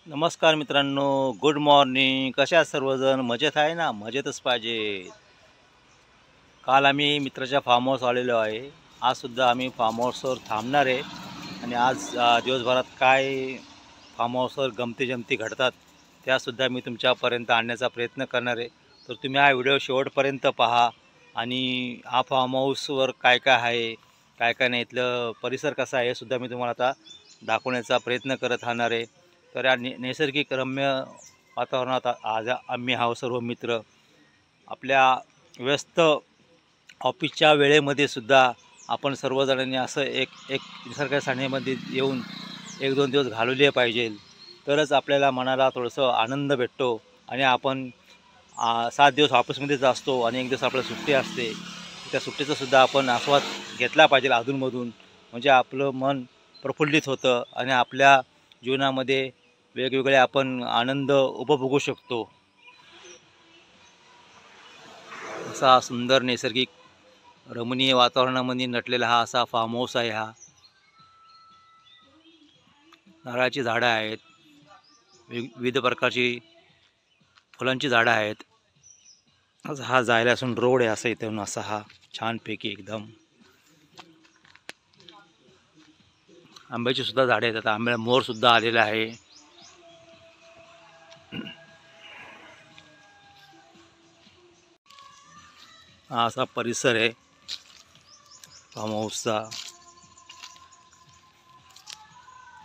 नमस्कार मित्रांनो, good morning. कशा आहात सर्वजण? मजेत आहे ना? मजेतच पाहिजे. काल आम्ही मित्राच्या फार्म हाऊस आलेलो आहे. आजसुद्धा आम्ही फार्म हाऊसवर थांबणार आहे आणि आज दिवसभरात काय फार्म हाऊसवर गमती-जमती घडतात त्यासुद्धा मी तुमच्यापर्यंत आणण्याचा प्रयत्न करणार आहे. तर तुम्ही हा व्हिडिओ शेवटपर्यंत पहा आणि हा फार्म हाऊसवर काय काय आहे, काय काय नाही, इथलं परिसर कसा आहे हे सुद्धा मी तुम्हाला आता दाखवण्याचा प्रयत्न करत राहणार आहे. तर या नैसर्गिक रम्य वातावरणात आज आम्ही आहोत सर्व मित्र. आपल्या व्यस्त ऑफिसच्या वेळेमध्ये सुद्धा आपण सर्वजणांनी असं एक एक निसर्ग सान्निध्यामध्ये येऊन 1-2 दिवस घालवले पाहिजे. तरच आपल्याला मनाला थोडंसं आनंद भेटतो आणि आपण 7 दिवस ऑफिसमध्येच असतो आणि 1 दिवस आपल्याला सुट्टी असते. त्या सुट्टीचा सुद्धा आपण आस्वाद घेतला पाहिजे अधूनमधून. म्हणजे आपलं मन प्रफुल्लित होतं आणि आपल्या जीवनामध्ये वेगवेगळे आपण आनंद उपभोगू शकतो. असा सुंदर नैसर्गिक रमणीय वातावरणामध्ये नटलेला हा असा फार्म हाऊस आहे. हा नारळाची झाडं आहेत, विविध प्रकारची फुलांची झाडं आहेत. हा जायला असून रोड आहे असं इथून, असा हा छानपैकी एकदम. आंब्याची सुद्धा झाडे आहेत. आता आंब्याला मोर सुद्धा आलेला आहे. हा असा परिसर आहे फार्म हाऊसचा.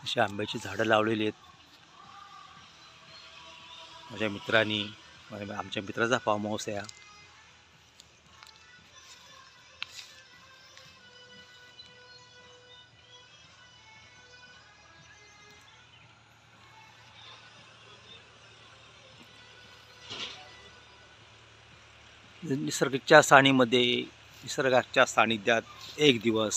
अशी आंब्याची झाडं लावलेली आहेत माझ्या मित्रांनी. आमच्या मित्राचा फार्म हाऊस आहे हा. निसर्गाच्या सानिध्यात एक दिवस.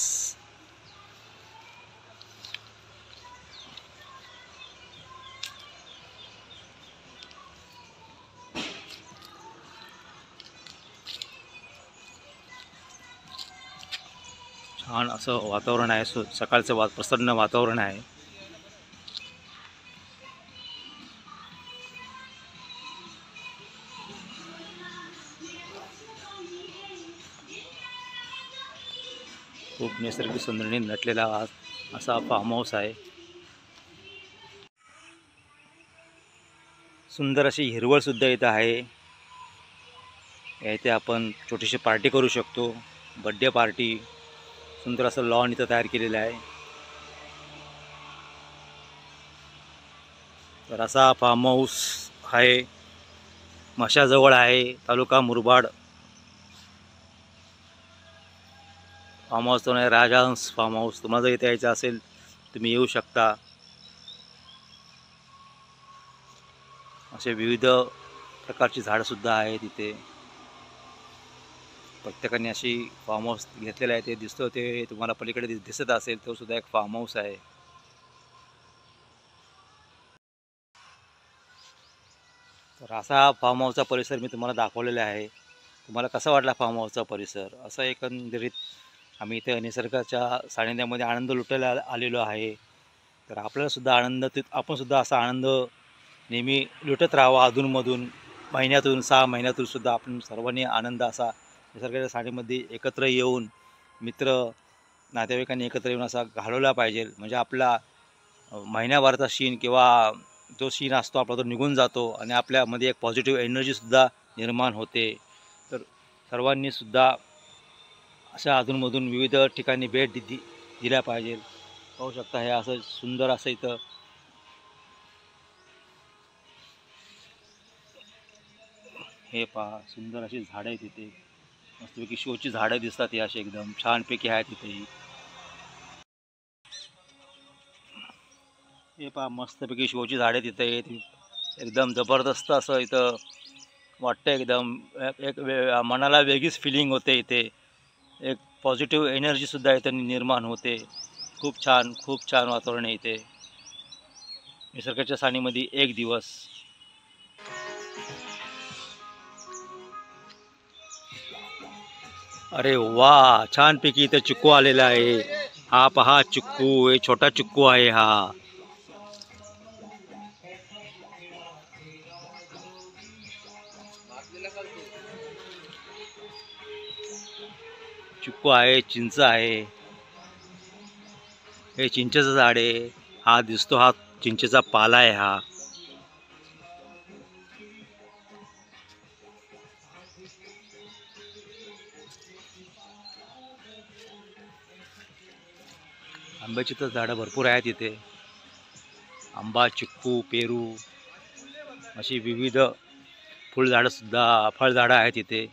छान असं वातावरण आहे. सकाळचं प्रसन्न वातावरण आहे. खूप नैसर्गिक सौंदर्याने नटलेला असा फार्म हाऊस आहे. सुंदर अशी हिरवळ सुद्धा इथं आहे. इथे आपण छोटीशी पार्टी करू शकतो, बड्डे पार्टी. सुंदर असं लॉन इथं तयार केलेलं आहे. तर असा फार्म हाऊस आहे, म्हशाजवळ आहे, तालुका मुरबाड. फार्म हाऊस तो नाही, राजहंस फार्म हाऊस. तुम्हाला जर इथे यायचं असेल तुम्ही येऊ शकता. असे विविध प्रकारची झाडंसुद्धा आहेत इथे. प्रत्येकाने अशी फार्म हाऊस घेतलेलं आहे. ते दिसतं, ते तुम्हाला पलीकडे दिसत असेल, तो सुद्धा एक फार्म हाऊस आहे. तर असा फार्म हाऊसचा परिसर मी तुम्हाला दाखवलेला आहे. तुम्हाला कसा वाटला फार्म हाऊसचा परिसर? असं एकंदरीत आम्ही इथे निसर्गाच्या सानिध्यामध्ये आनंद लुटायला आलेलो आहे. तर आपल्यालासुद्धा आपण सुद्धा असा आनंद नेहमी लुटत राहावा अधूनमधून. महिन्यातून 6 महिन्यातून सुद्धा आपण सर्वांनी आनंद असा निसर्गाच्या सानिध्यामध्ये एकत्र येऊन, मित्र नातेवाईकांनी एकत्र येऊन असा घालवला पाहिजे. म्हणजे आपला महिन्याभराचा शीण किंवा जो शीण असतो आपला तो निघून जातो आणि आपल्यामध्ये एक पॉझिटिव्ह एनर्जीसुद्धा निर्माण होते. तर सर्वांनी सुद्धा अशा अधूनमधून विविध ठिकाणी भेट दिल्या पाहिजे. पाहू शकता हे असं सुंदर असं इथं हे पहा, सुंदर अशी झाडं आहेत इथे. मस्तपैकी शोची झाडं दिसतात ही, अशी एकदम छानपैकी आहेत इथे. हे पहा, मस्तपैकी शोची झाडे तिथे आहेत. एकदम जबरदस्त असं इथं वाटतं. एकदम मनाला वेगळीच फिलिंग होते इथे. एक पॉझिटिव्ह एनर्जीसुद्धा इथे निर्माण होते. खूप छान, खूप छान वातावरण आहे इथे. निसर्गाच्या सानिमध्ये एक दिवस. अरे वा, छानपैकी इथे चिक्कू आलेला आहे. हा पहा चिक्कू, हे छोटा चिक्कू आहे हा. चिक्कू आहे, चिंच आहे. हे चिंचेचं झाड आहे. हा दिसतो हा चिंचेचा पाला आहे हा. आंब्याची तर झाडं भरपूर आहेत इथे. आंबा, चिक्कू, पेरू अशी विविध फुलझाडं सुद्धा, फळझाडं आहेत इथे.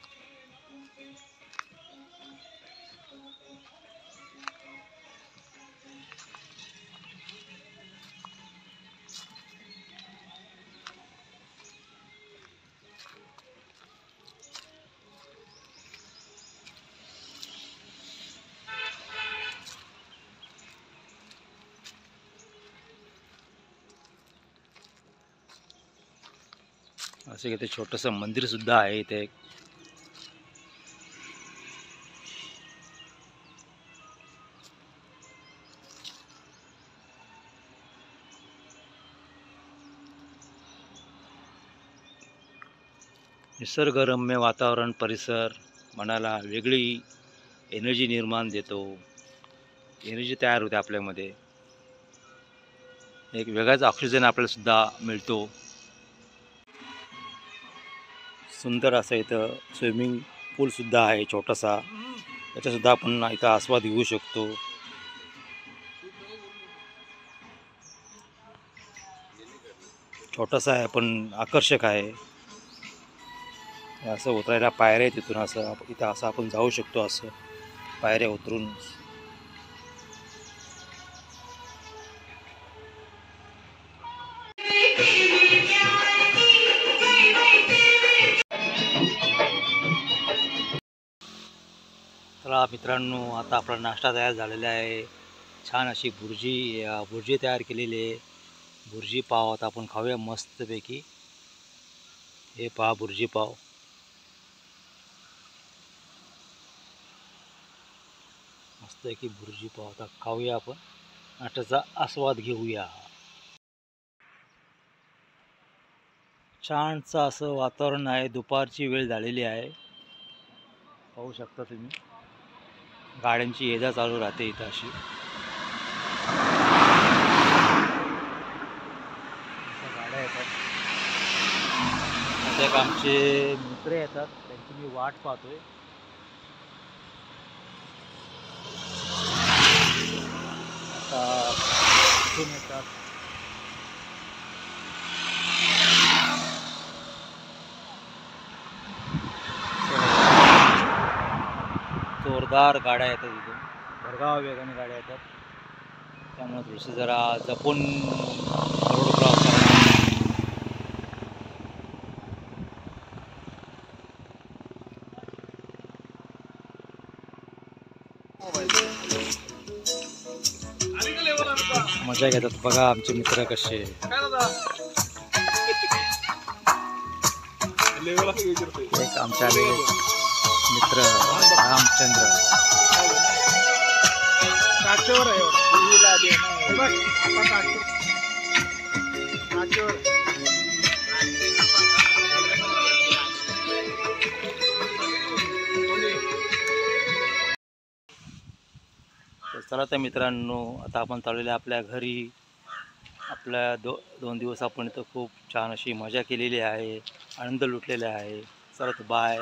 असं इथे छोटंसं मंदिर सुद्धा आहे इथे. निसर्गरम्य वातावरण, परिसर मनाला वेगळी एनर्जी निर्माण देतो. एनर्जी तयार होते आपल्यामध्ये. एक वेगळाच ऑक्सिजन आपल्याला सुद्धा मिळतो. सुंदर असं इथं स्विमिंग पूल सुद्धा आहे छोटासा. त्याचासुद्धा आपण इथं आस्वाद घेऊ शकतो. छोटासा आहे पण आकर्षक आहे. असं उतरायला पायऱ्या आहेत तिथून. असं इथं असं आपण जाऊ शकतो. असं पायऱ्या उतरून चला मित्रांनो, आता आपला नाश्ता तयार झालेला आहे. छान अशी भुर्जी तयार केलेली आहे. भुर्जी पाव आता आपण खाऊया मस्तपैकी. हे पहा भुर्जी पाव. मस्तपैकी भुर्जी पाव आता खाऊया आपण. नाश्त्याचा आस्वाद घेऊया. छानचं असं वातावरण आहे. दुपारची वेळ झालेली आहे. पाहू शकता तुम्ही. गाड्यांची ये जा चालू राहते इथं अशी. गाड्या येतात. आता एक आमचे मित्र येतात, त्यांची मी वाट पाहतोय. आता कुठून येतात. जोरदार गाड्या येतात इथून. भरधाव वेगाने गाड्या येतात. त्यामुळे थोडंसं जरा जपून रोड क्रॉस करा. मजा घेतात बघा आमचे मित्र कसे. एक आमचे आलेले मित्र रामचंद्र. चला तर मित्रांनो, आता आपण चाललेलो आपल्या घरी. आपल्या 2 दिवस आपण इथं खूप छान अशी मजा केलेली आहे. आनंद लुटलेला आहे. चला तर बाय.